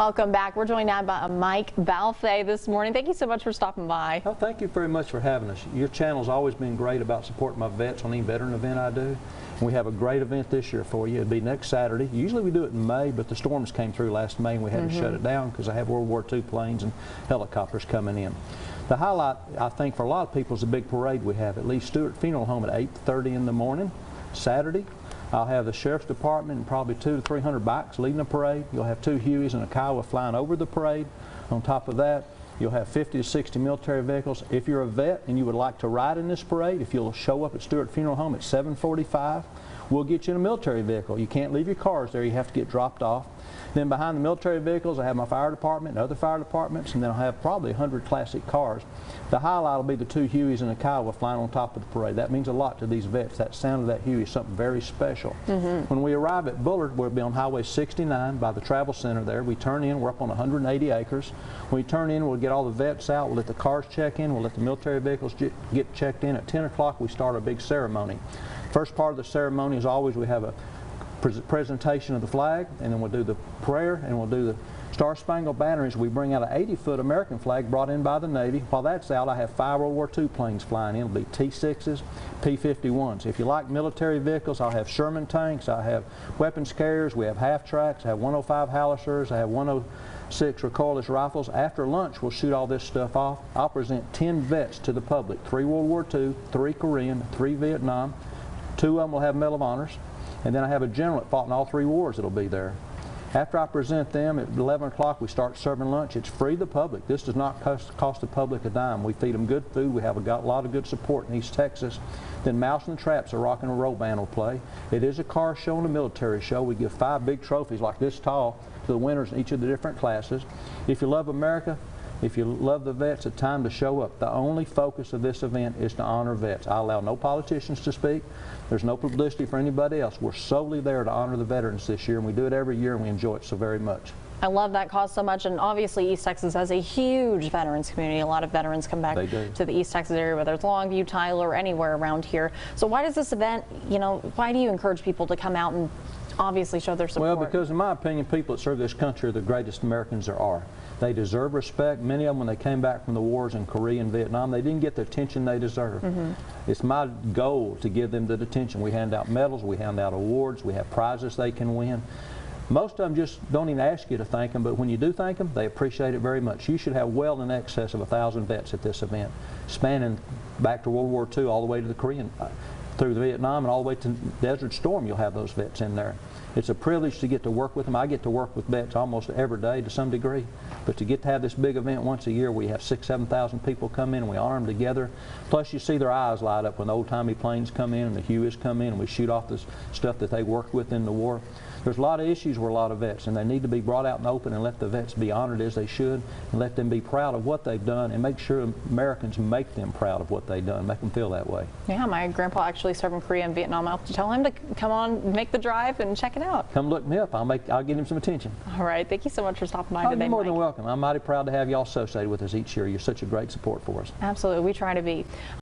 Welcome back. We're joined now by Mike Balfe this morning. Thank you so much for stopping by. Well, thank you very much for having us. Your channel's always been great about supporting my vets on any veteran event I do. And we have a great event this year for you. It'll be next Saturday. Usually we do it in May, but the storms came through last May and we had to shut it down because I have World War II planes and helicopters coming in. The highlight, I think, for a lot of people is the big parade we have. It leaves Stewart Funeral Home at 8:30 in the morning, Saturday. I'll have the Sheriff's Department and probably 200 to 300 bikes leading the parade. You'll have 2 Hueys and a Kiowa flying over the parade. On top of that, you'll have 50 to 60 military vehicles. If you're a vet and you would like to ride in this parade, if you'll show up at Stewart Funeral Home at 7:45, we'll get you in a military vehicle. You can't leave your cars there. You have to get dropped off. Then behind the military vehicles, I have my fire department and other fire departments, and then I'll have probably 100 classic cars. The highlight will be the 2 Hueys and a Kiowa flying on top of the parade. That means a lot to these vets. That sound of that Huey is something very special. When we arrive at Bullard, we'll be on Highway 69 by the travel center there. We turn in, we're up on 180 acres. When we turn in, we'll get all the vets out, we'll let the cars check in, we'll let the military vehicles get checked in. At 10 o'clock, we start a big ceremony. First part of the ceremony is always we have a presentation of the flag, and then we'll do the prayer, and we'll do the Star Spangled Banner as we bring out an 80-foot American flag brought in by the Navy. While that's out, I have 5 World War II planes flying in. It'll be T-6s, P-51s. If you like military vehicles, I'll have Sherman tanks, I have weapons carriers, we have half-tracks, I have 105 Howitzers, I have 106 recoilless rifles. After lunch, we'll shoot all this stuff off. I'll present 10 vets to the public, 3 World War II, 3 Korean, 3 Vietnam. 2 of them will have Medal of Honors. And then I have a general that fought in all 3 wars that'll be there. After I present them, at 11 o'clock we start serving lunch. It's free to the public. This does not cost the public a dime. We feed them good food. We have a lot of good support in East Texas. Then Mouse and the Traps, a rock and roll band will play. It is a car show and a military show. We give 5 big trophies like this tall to the winners in each of the different classes. If you love America, if you love the vets, it's time to show up. The only focus of this event is to honor vets. I allow no politicians to speak. There's no publicity for anybody else. We're solely there to honor the veterans this year, and we do it every year, and we enjoy it so very much. I love that cause so much, and obviously East Texas has a huge veterans community. A lot of veterans come back to the East Texas area, whether it's Longview, Tyler, or anywhere around here. So why does this event, why do you encourage people to come out and obviously show their support? Well, because in my opinion, people that serve this country are the greatest Americans there are. They deserve respect. Many of them, when they came back from the wars in Korea and Vietnam, they didn't get the attention they deserve. It's my goal to give them the attention. We hand out medals, we hand out awards, we have prizes they can win. Most of them just don't even ask you to thank them, but when you do thank them, they appreciate it very much. You should have well in excess of 1,000 vets at this event, spanning back to World War II all the way to the Korean, through the Vietnam and all the way to Desert Storm. You'll have those vets in there. It's a privilege to get to work with them. I get to work with vets almost every day to some degree, but to get to have this big event once a year, we have 6,000 to 7,000 people come in and we honor them together. Plus you see their eyes light up when the old-timey planes come in and the Hueys come in and we shoot off the stuff that they worked with in the war. There's a lot of issues with a lot of vets, and they need to be brought out in the open and let the vets be honored as they should, and let them be proud of what they've done, and make sure Americans make them proud of what they've done, make them feel that way. Yeah, my grandpa actually served in Korea and Vietnam. I'll tell him to come on, make the drive, and check it out. Come look me up. I'll get him some attention. All right. Thank you so much for stopping by today, You're more Mike. than welcome. I'm mighty proud to have y'all associated with us each year. You're such a great support for us. Absolutely. We try to be.